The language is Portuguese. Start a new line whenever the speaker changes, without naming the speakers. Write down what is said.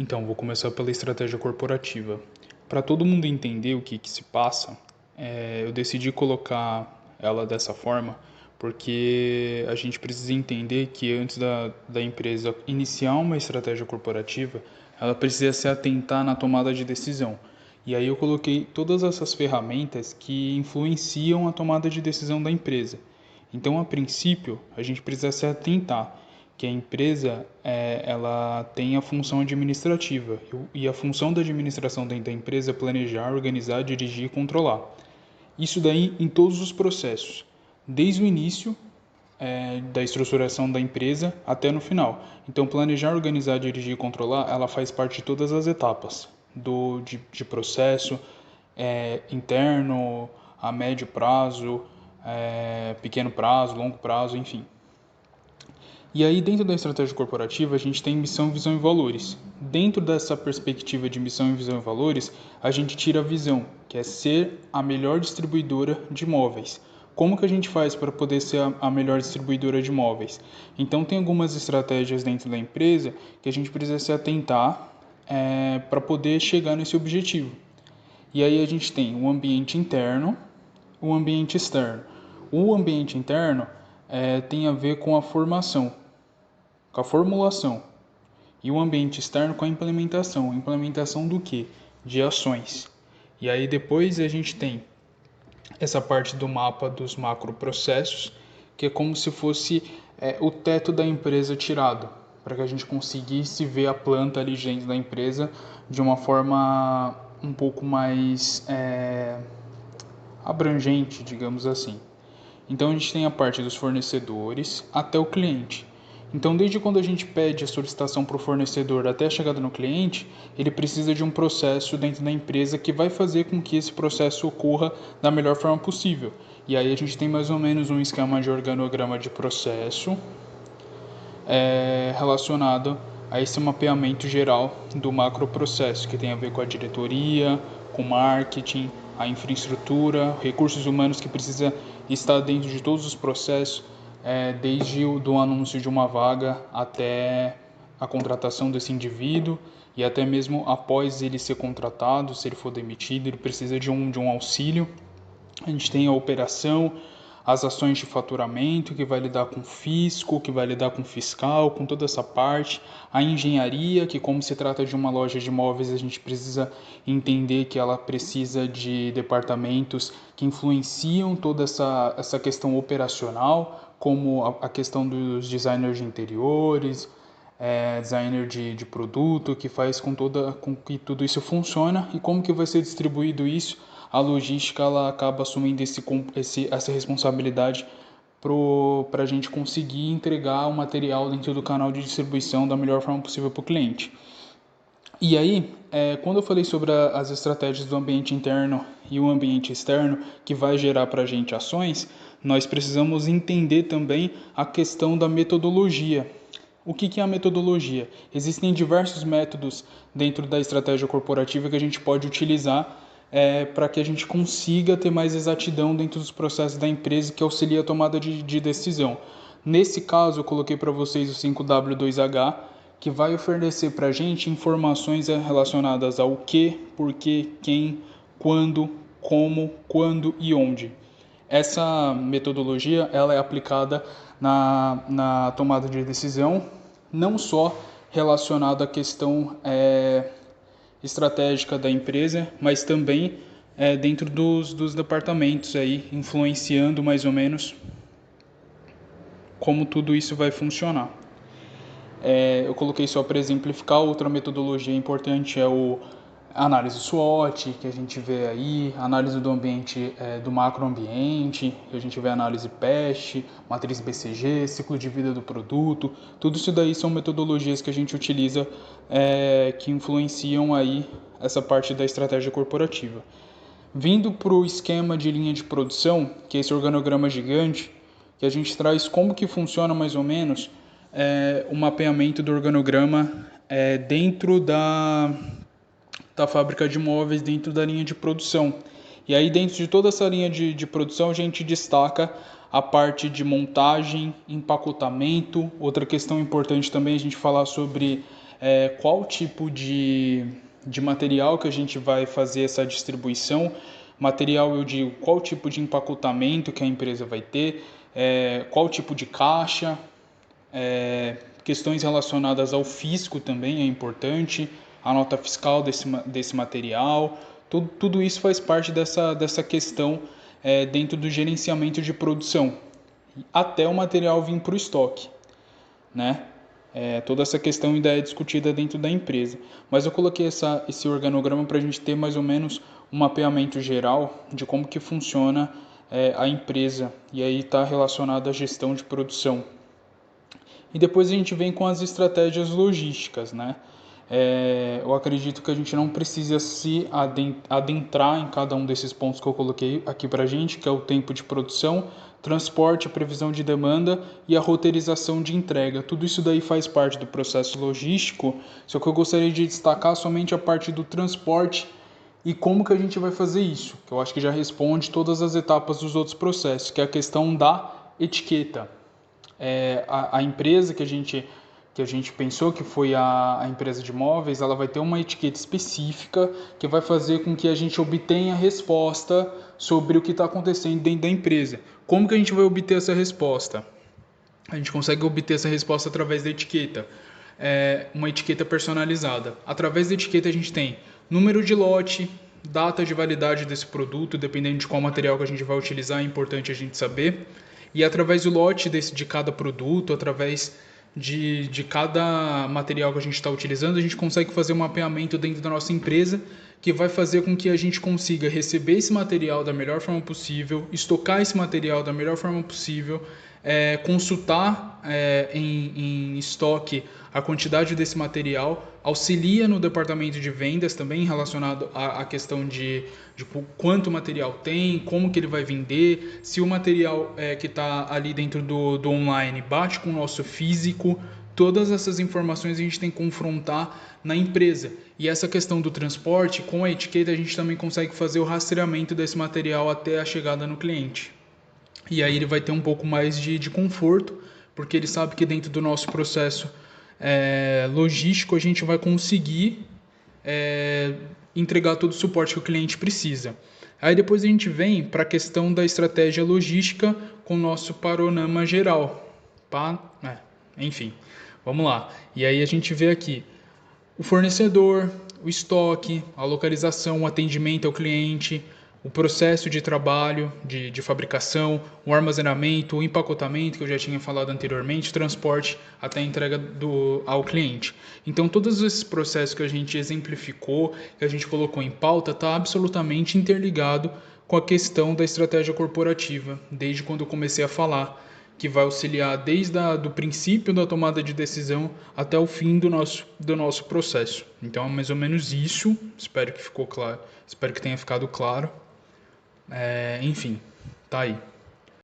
Então, vou começar pela estratégia corporativa. Para todo mundo entender o que se passa, eu decidi colocar ela dessa forma porque a gente precisa entender que antes da empresa iniciar uma estratégia corporativa, ela precisa se atentar na tomada de decisão. E aí eu coloquei todas essas ferramentas que influenciam a tomada de decisão da empresa. Então, a princípio, a gente precisa se atentar que a empresa ela tem a função administrativa e a função da administração dentro da empresa é planejar, organizar, dirigir e controlar. Isso daí em todos os processos, desde o início da estruturação da empresa até no final. Então, planejar, organizar, dirigir e controlar, ela faz parte de todas as etapas de processo interno, a médio prazo, pequeno prazo, longo prazo, enfim. E aí, dentro da estratégia corporativa, a gente tem missão, visão e valores. Dentro dessa perspectiva de missão, visão e valores, a gente tira a visão, que é ser a melhor distribuidora de imóveis. Como que a gente faz para poder ser a melhor distribuidora de imóveis? Então, tem algumas estratégias dentro da empresa que a gente precisa se atentar para poder chegar nesse objetivo. E aí a gente tem o ambiente interno, o ambiente externo. O ambiente interno tem a ver com a formação, com a formulação, e o ambiente externo com a implementação. Implementação do quê? De ações. E aí depois a gente tem essa parte do mapa dos macroprocessos, que é como se fosse o teto da empresa tirado, para que a gente conseguisse ver a planta ali dentro da empresa de uma forma um pouco mais abrangente, digamos assim. Então a gente tem a parte dos fornecedores até o cliente. Então, desde quando a gente pede a solicitação para o fornecedor até a chegada no cliente, ele precisa de um processo dentro da empresa que vai fazer com que esse processo ocorra da melhor forma possível. E aí a gente tem mais ou menos um esquema de organograma de processo relacionado a esse mapeamento geral do macroprocesso, que tem a ver com a diretoria, com marketing, a infraestrutura, recursos humanos que precisa estar dentro de todos os processos, desde o do anúncio de uma vaga até a contratação desse indivíduo e até mesmo após ele ser contratado, se ele for demitido, ele precisa de um auxílio. A gente tem a operação, as ações de faturamento, que vai lidar com fisco, que vai lidar com fiscal, com toda essa parte. A engenharia, que como se trata de uma loja de imóveis, a gente precisa entender que ela precisa de departamentos que influenciam toda essa questão operacional, como a questão dos designers de interiores, designer de produto, que faz com que tudo isso funcione e como que vai ser distribuído isso. A logística ela acaba assumindo essa responsabilidade para a gente conseguir entregar o material dentro do canal de distribuição da melhor forma possível para o cliente. E aí, quando eu falei sobre as estratégias do ambiente interno e o ambiente externo, que vai gerar para a gente ações, nós precisamos entender também a questão da metodologia. O que é a metodologia? Existem diversos métodos dentro da estratégia corporativa que a gente pode utilizar para que a gente consiga ter mais exatidão dentro dos processos da empresa que auxilia a tomada de decisão. Nesse caso, eu coloquei para vocês o 5W2H, que vai oferecer para a gente informações relacionadas ao que, porquê, quem, quando, como, quando e onde. Essa metodologia ela é aplicada na tomada de decisão, não só relacionada à questão estratégica da empresa, mas também dentro dos departamentos, aí, influenciando mais ou menos como tudo isso vai funcionar. Eu coloquei só para exemplificar. Outra metodologia importante é a análise SWOT, que a gente vê aí, análise do ambiente, do macroambiente, que a gente vê análise PEST, matriz BCG, ciclo de vida do produto. Tudo isso daí são metodologias que a gente utiliza que influenciam aí essa parte da estratégia corporativa. Vindo para o esquema de linha de produção, que é esse organograma gigante, que a gente traz como que funciona mais ou menos o mapeamento do organograma dentro da fábrica de móveis, dentro da linha de produção. E aí dentro de toda essa linha de produção a gente destaca a parte de montagem, empacotamento. Outra questão importante também é a gente falar sobre qual tipo de material que a gente vai fazer essa distribuição. Material, eu digo, qual tipo de empacotamento que a empresa vai ter, qual tipo de caixa, questões relacionadas ao fisco também é importante, a nota fiscal desse material, tudo isso faz parte dessa questão dentro do gerenciamento de produção, até o material vir para o estoque, né? Toda essa questão ainda é discutida dentro da empresa. Mas eu coloquei esse organograma para a gente ter mais ou menos um mapeamento geral de como que funciona a empresa. E aí está relacionado à gestão de produção. E depois a gente vem com as estratégias logísticas, né? Eu acredito que a gente não precisa se adentrar em cada um desses pontos que eu coloquei aqui para a gente, que é o tempo de produção, transporte, a previsão de demanda e a roteirização de entrega. Tudo isso daí faz parte do processo logístico, só que eu gostaria de destacar somente a parte do transporte e como que a gente vai fazer isso, que eu acho que já responde todas as etapas dos outros processos, que é a questão da etiqueta. A empresa que a gente pensou, que foi a empresa de móveis, ela vai ter uma etiqueta específica que vai fazer com que a gente obtenha resposta sobre o que está acontecendo dentro da empresa. Como que a gente vai obter essa resposta? A gente consegue obter essa resposta através da etiqueta. Uma etiqueta personalizada. Através da etiqueta a gente tem número de lote, data de validade desse produto, dependendo de qual material que a gente vai utilizar, é importante a gente saber. E através do lote de cada produto, através de cada material que a gente está utilizando, a gente consegue fazer um mapeamento dentro da nossa empresa que vai fazer com que a gente consiga receber esse material da melhor forma possível, estocar esse material da melhor forma possível, consultar em estoque a quantidade desse material, auxilia no departamento de vendas também relacionado à questão de quanto material tem, como que ele vai vender, se o material que está ali dentro do online bate com o nosso físico. Todas essas informações a gente tem que confrontar na empresa. E essa questão do transporte, com a etiqueta, a gente também consegue fazer o rastreamento desse material até a chegada no cliente. E aí ele vai ter um pouco mais de conforto, porque ele sabe que dentro do nosso processo logístico a gente vai conseguir entregar todo o suporte que o cliente precisa. Aí depois a gente vem para a questão da estratégia logística com o nosso panorama geral. Enfim, vamos lá. E aí a gente vê aqui o fornecedor, o estoque, a localização, o atendimento ao cliente, o processo de trabalho, de fabricação, o armazenamento, o empacotamento, que eu já tinha falado anteriormente, o transporte até a entrega ao cliente. Então, todos esses processos que a gente exemplificou, que a gente colocou em pauta, está absolutamente interligado com a questão da estratégia corporativa, desde quando eu comecei a falar, que vai auxiliar desde o princípio da tomada de decisão até o fim do nosso processo. Então, é mais ou menos isso. Espero que ficou claro. Espero que tenha ficado claro. Enfim, tá aí.